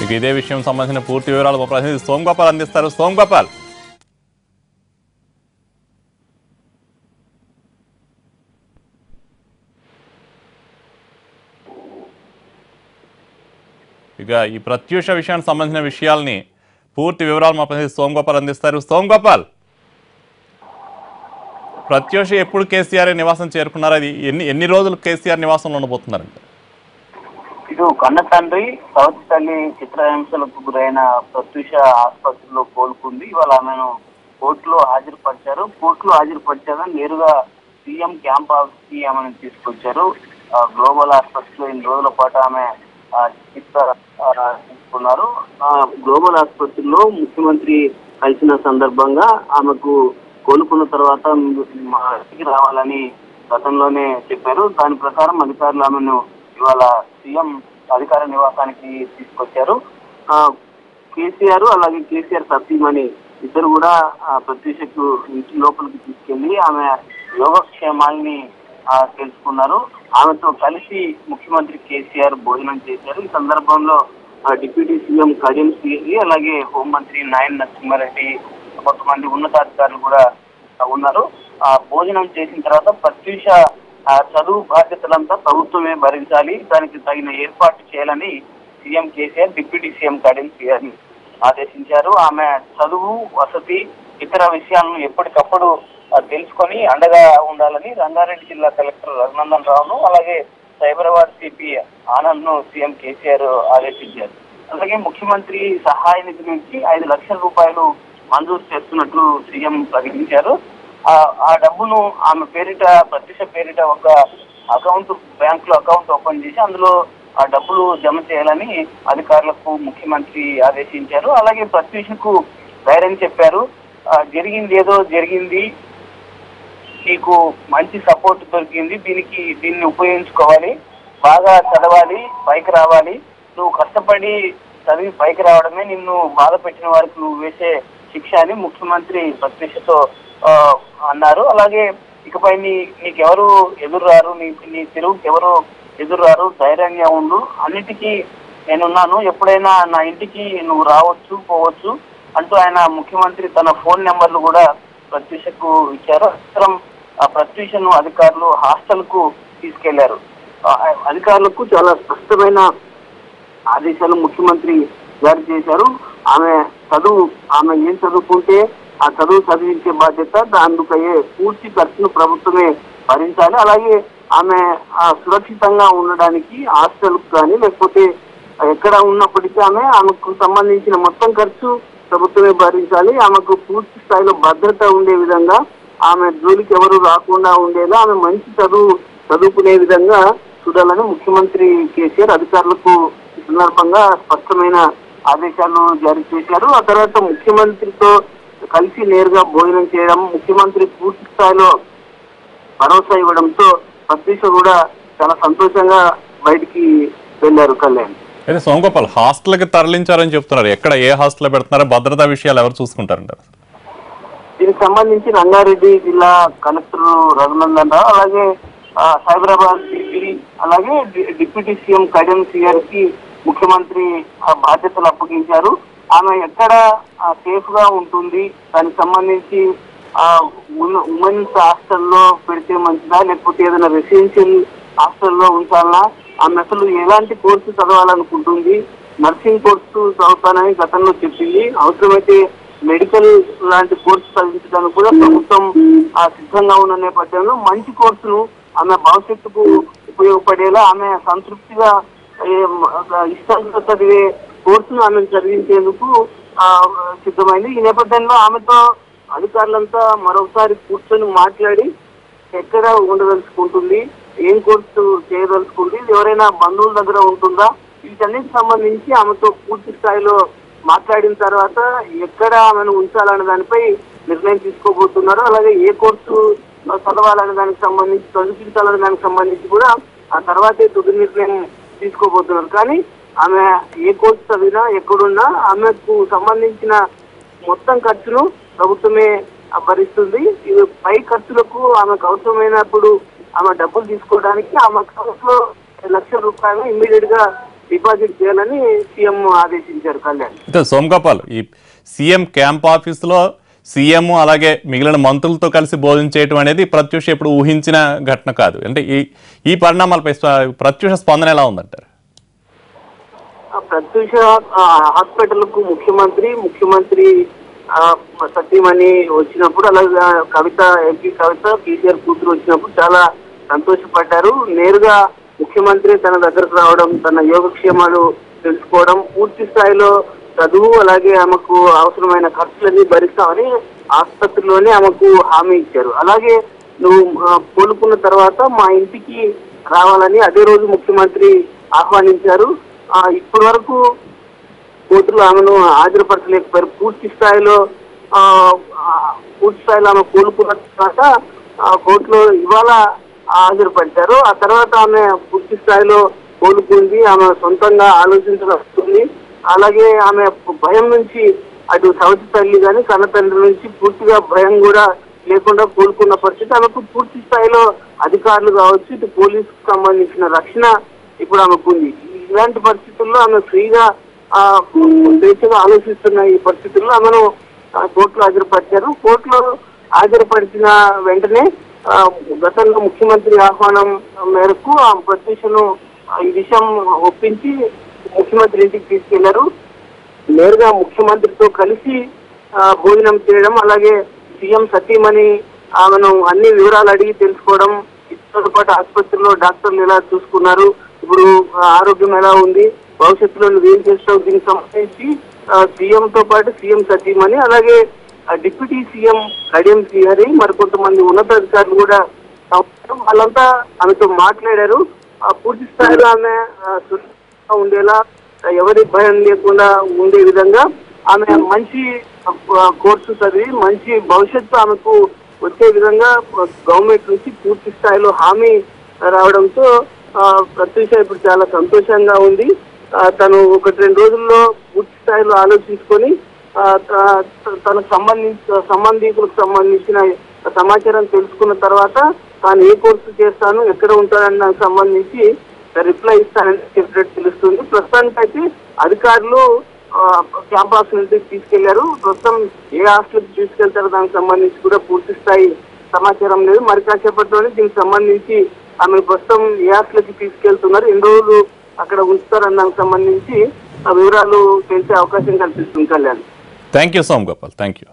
ఇక ఇదే విషయం సంబంధించిన పూర్తి వివరాలు మా ప్రతినిధి సోమగోపాల్ అందిస్తారు. సోమగోపాల్, ఇక ఈ ప్రత్యూష విషయానికి సంబంధించిన విషయాల్ని పూర్తి వివరాలు మా ప్రతినిధి సోమగోపాల్ అందిస్తారు. సోమగోపాల్, ప్రత్యూష ఎప్పుడు కేసీఆర్ నివాసం చేరుకున్నారు? అది ఎన్ని రోజులు కేసీఆర్ నివాసంలో ఉండబోతున్నారంటే? ఇటు కన్న తండ్రి సౌత్ తల్లి చిత్రహింసలకు గురైన ప్రత్యూష ఆసుపత్రిలో కోలుకుంది. ఇవాళ ఆమెను కోర్టులో హాజరుపరిచారు. నేరుగా సీఎం క్యాంప్ ఆఫీస్ కి ఆమెను తీసుకొచ్చారు. గ్లోబల్ ఆసుపత్రిలో 8 రోజుల పాటు ఆమె చికిత్స తీసుకున్నారు. గ్లోబల్ ఆసుపత్రిలో ముఖ్యమంత్రి కలిసిన సందర్భంగా ఆమెకు కోలుకున్న తర్వాత మా ఇంటికి రావాలని గతంలోనే చెప్పారు. దాని ప్రకారం అధికారులు ఆమెను ఇవాళ సీఎం అధికార నివాసానికి తీసుకొచ్చారు. కేసీఆర్ అలాగే కేసీఆర్ సతీమణి ఇద్దరు కూడా ప్రత్యూషకు ఇంటి లోపలికి తీసుకెళ్లి ఆమె యోగక్షేమాల్ని తెలుసుకున్నారు. ఆమెతో కలిసి ముఖ్యమంత్రి కేసీఆర్ భోజనం చేశారు. ఈ సందర్భంలో డిప్యూటీ సీఎం కడియం శ్రీహరి అలాగే హోంమంత్రి నాయన్ నరసింహారెడ్డి కొంతమంది ఉన్నతాధికారులు కూడా ఉన్నారు. భోజనం చేసిన తర్వాత ప్రత్యూష చదువు బాధ్యతలంతా ప్రభుత్వమే భరించాలి, దానికి తగిన ఏర్పాటు చేయాలని CM KCR deputy CM Kadiyam శ్రీహరిని ఆదేశించారు. ఆమె చదువు, వసతి, ఇతర విషయాలను ఎప్పటికప్పుడు తెలుసుకొని అండగా ఉండాలని రంగారెడ్డి జిల్లా కలెక్టర్ రఘునందన్ రావును అలాగే సైబరాబాద్ సిపి ఆనంద్ ను సీఎం కేసీఆర్ ఆదేశించారు. అలాగే ముఖ్యమంత్రి సహాయ నిధి నుంచి 5 లక్షల రూపాయలు మంజూరు చేస్తున్నట్లు సీఎం ప్రకటించారు. ఆ డబ్బును ఆమె పేరిట ప్రత్యూష పేరిట ఒక బ్యాంక్ లో అకౌంట్ ఓపెన్ చేసి అందులో ఆ డబ్బులు జమ చేయాలని అధికారులకు ముఖ్యమంత్రి ఆదేశించారు. అలాగే ప్రత్యూషకు ధైర్యం చెప్పారు. జరిగింది ఏదో జరిగింది, నీకు మంచి సపోర్ట్ దొరికింది, దీన్ని ఉపయోగించుకోవాలి, బాగా చదవాలి, పైకి రావాలి, నువ్వు కష్టపడి చదివి పైకి రావడమే నిన్ను బాధ పెట్టిన వారికి నువ్వు వేసే శిక్ష అని ముఖ్యమంత్రి ప్రత్యూషతో అన్నారు. అలాగే ఇకపై నీకెవరు ఎదురు రారు, నీ తిరుగుకి ఎవరు ఎదురు రారు, ధైర్యంగా ఉండు, అన్నిటికీ నేనున్నాను, ఎప్పుడైనా నా ఇంటికి నువ్వు రావచ్చు పోవచ్చు అంటూ ఆయన ముఖ్యమంత్రి తన ఫోన్ నెంబర్లు కూడా ప్రత్యూషకు ఇచ్చారు. ప్రత్యూషను అధికారులు హాస్టల్ కు తీసుకెళ్లారు. అధికారులకు చాలా స్పష్టమైన ఆదేశాలు ముఖ్యమంత్రి జారీ చేశారు. ఆమె ఏం చదువుకుంటే ఆ చదువు చదివించే బాధ్యత, అందుకయ్యే పూర్తి ఖర్చును ప్రభుత్వమే భరించాలి. అలాగే ఆమె సురక్షితంగా ఉండడానికి హాస్టల్ కానీ లేకపోతే ఎక్కడ ఉన్నప్పటికీ ఆమెకు సంబంధించిన మొత్తం ఖర్చు ప్రభుత్వమే భరించాలి. ఆమెకు పూర్తి స్థాయిలో భద్రత ఉండే విధంగా, ఆమె జోలికి ఎవరు రాకుండా ఉండేలా ఆమె మంచి చదువుకునే విధంగా చూడాలని ముఖ్యమంత్రి కేసీఆర్ అధికారులకు ఈ సందర్భంగా స్పష్టమైన ఆదేశాలు జారీ చేశారు. ఆ తర్వాత ముఖ్యమంత్రితో కలిసి నేరుగా భోజనం చేయడం, ముఖ్యమంత్రి పూర్తి స్థాయిలో భరోసా ఇవ్వడంతో ప్రత్యూష కూడా చాలా సంతోషంగా బయటికి వెళ్లారు. కళ్యాణ్, అయితే సోమగోపాల్, హాస్టల్కి తరలించారని చెప్తున్నారు. ఎక్కడ ఏ హాస్టల్లో పెడుతున్నారో, భద్రతా విషయాలు ఎవరు చూసుకుంటారంటారు? దీనికి సంబంధించి రంగారెడ్డి జిల్లా కలెక్టర్ రఘునందన్ రావు అలాగే సైబరాబాద్ సిపి అలాగే డిప్యూటీ సీఎం కడియం శ్రీహరి కి ముఖ్యమంత్రి బాధ్యతలు అప్పగించారు. ఆమె ఎక్కడ సేఫ్ గా ఉంటుంది, దానికి సంబంధించి ఉమెన్స్ హాస్టల్లో పెడితే మంచిదా లేకపోతే ఏదైనా రెసిడెన్షియల్ హాస్టల్లో ఉంచాలన్నా, ఆమె అసలు ఎలాంటి కోర్సు చదవాలనుకుంటుంది, నర్సింగ్ కోర్సు చదువుతానని గతంలో చెప్పింది, అవసరమైతే మెడికల్ లాంటి కోర్సు చదివించడానికి కూడా ప్రభుత్వం సిద్ధంగా ఉన్న నేపథ్యంలో మంచి కోర్సును ఆమె భవిష్యత్తుకు ఉపయోగపడేలా ఆమె సంతృప్తిగా ఇష్టంతో చదివే కోర్సును ఆమెను చదివించేందుకు సిద్ధమైంది. ఈ నేపథ్యంలో ఆమెతో అధికారులంతా మరొకసారి కూర్చొని మాట్లాడి ఎక్కడ ఉండదలుచుకుంటుంది, ఏం కోర్సు చేయదలుచుకుంటుంది, ఎవరైనా బంధువుల దగ్గర ఉంటుందా, వీటన్నిటికి సంబంధించి ఆమెతో పూర్తి స్థాయిలో మాట్లాడిన తర్వాత ఎక్కడ ఆమెను ఉంచాలనే దానిపై నిర్ణయం తీసుకోబోతున్నారు. అలాగే ఏ కోర్సు చదవాలనే దానికి సంబంధించి, చదివించాలనే దానికి సంబంధించి కూడా ఆ తర్వాతే తుది నిర్ణయం తీసుకోబోతున్నారు. కానీ ఆమె ఏ కోర్సు చదివినా ఎక్కడున్నా ఆమెకు సంబంధించిన మొత్తం ఖర్చును ప్రభుత్వమే భరిస్తుంది. ఇది పై ఖర్చులకు ఆమెకు అవసరమైనప్పుడు ఆమె డబ్బులు తీసుకోవడానికి ఆమె అకౌంట్ లో 1 లక్షల రూపాయలు ఇమ్మీడియట్ గా డిపాజిట్ చేయాలని సీఎం ఆదేశించారు కళ్యాణ్. అయితే సోమగోపాల్, ఈ సీఎం క్యాంప్ ఆఫీసులో సీఎం అలాగే మిగిలిన మంత్రులతో కలిసి భోజనం చేయడం అనేది ప్రత్యూష ఎప్పుడు ఊహించిన ఘటన కాదు. అంటే ఈ పరిణామాలపై ప్రత్యూష స్పందన ఎలా ఉందంటారు? ప్రత్యూష హాస్పిటల్ కు ముఖ్యమంత్రి సతీమణి వచ్చినప్పుడు, అలాగే కవిత, ఎంపీ కవిత, కేసీఆర్ కూతురు వచ్చినప్పుడు చాలా సంతోషపడ్డారు. నేరుగా ముఖ్యమంత్రి తన దగ్గరకు రావడం, తన యోగక్షేమాలు తెలుసుకోవడం, పూర్తి స్థాయిలో చదువు అలాగే ఆమెకు అవసరమైన ఖర్చులన్నీ భరిస్తామని ఆసుపత్రిలోనే ఆమెకు హామీ ఇచ్చారు. అలాగే నువ్వు కోలుకున్న తర్వాత మా ఇంటికి రావాలని అదే రోజు ముఖ్యమంత్రి ఆహ్వానించారు. ఇప్పటి వరకు కోర్టులో ఆమెను హాజరుపరచలేకపోయారు. పూర్తి స్థాయిలో ఆమె కోలుకున్న తర్వాత కోర్టులో ఇవాళ హాజరుపరిచారు. ఆ తర్వాత ఆమె పూర్తి స్థాయిలో కోలుకుంది. ఆమె సొంతంగా ఆలోచించగలుగుతుంది. అలాగే ఆమె భయం నుంచి అటు సవతి తల్లి కానీ కన్న తండ్రి నుంచి పూర్తిగా భయం కూడా లేకుండా కోలుకున్న పరిస్థితి. ఆమెకు పూర్తి స్థాయిలో అధికారులు కావచ్చు, ఇటు పోలీసుకు సంబంధించిన రక్షణ ఇప్పుడు ఆమెకు ఉంది. ఇలాంటి పరిస్థితుల్లో ఆమె ఫ్రీగా స్వేచ్ఛగా ఆలోచిస్తున్న ఈ పరిస్థితుల్లో ఆమెను కోర్టులో హాజరుపరిచారు. కోర్టులో హాజరుపరిచిన వెంటనే గతంలో ముఖ్యమంత్రి ఆహ్వానం మేరకు ఆ ప్రత్యూషను ఈ విషయం ఒప్పించి ముఖ్యమంత్రి ఇంటికి తీసుకెళ్లారు. నేరుగా ముఖ్యమంత్రితో కలిసి భోజనం చేయడం, అలాగే సీఎం సతీమణి ఆమెను అన్ని వివరాలు అడిగి తెలుసుకోవడం, ఇతరులతో పాటు ఆసుపత్రిలో డాక్టర్లు ఎలా చూసుకున్నారు, ఇప్పుడు ఆరోగ్యం ఎలా ఉంది, భవిష్యత్తులో ఏం చేస్తావు, దీనికి సంబంధించి సీఎం తో పాటు సీఎం సతీమణి అలాగే డిప్యూటీ సీఎం కడియం శ్రీహరి మరికొంతమంది ఉన్నతాధికారులు కూడా వాళ్ళంతా ఆమెతో మాట్లాడారు. పూర్తి స్థాయిలో ఆమె ఉండేలా, ఎవరి భయం లేకుండా ఉండే విధంగా ఆమె మంచి కోర్సు చదివి మంచి భవిష్యత్తు ఆమెకు వచ్చే విధంగా గవర్నమెంట్ నుంచి పూర్తి స్థాయిలో హామీ రావడంతో ప్రత్యూష ఇప్పుడు చాలా సంతోషంగా ఉంది. తను 1-2 రోజుల్లో పూర్తి స్థాయిలో ఆలోచించుకొని తనకు సంబంధికులకు సంబంధించిన సమాచారం తెలుసుకున్న తర్వాత తాను ఏ కోర్సు చేస్తాను, ఎక్కడ ఉంటానని దానికి సంబంధించి రిప్లై ఇస్తానని చెప్పినట్టు తెలుస్తుంది. ప్రస్తుతానికైతే అధికారులు క్యాంపస్ నుంచి తీసుకెళ్లారు. ప్రస్తుతం ఏ హాస్టల్కి తీసుకెళ్తారో దానికి సంబంధించి కూడా పూర్తి స్థాయి సమాచారం లేదు. మరి కాసేపట్లోనే దీనికి సంబంధించి ఆమె ప్రస్తుతం ఏ హాస్టల్కి తీసుకెళ్తున్నారు, ఎన్ని రోజులు అక్కడ ఉంచుతారన్న దానికి సంబంధించి ఆ వివరాలు తెలిసే అవకాశం కల్పిస్తుంది Kalyan. Thank you Som Gopal, thank you.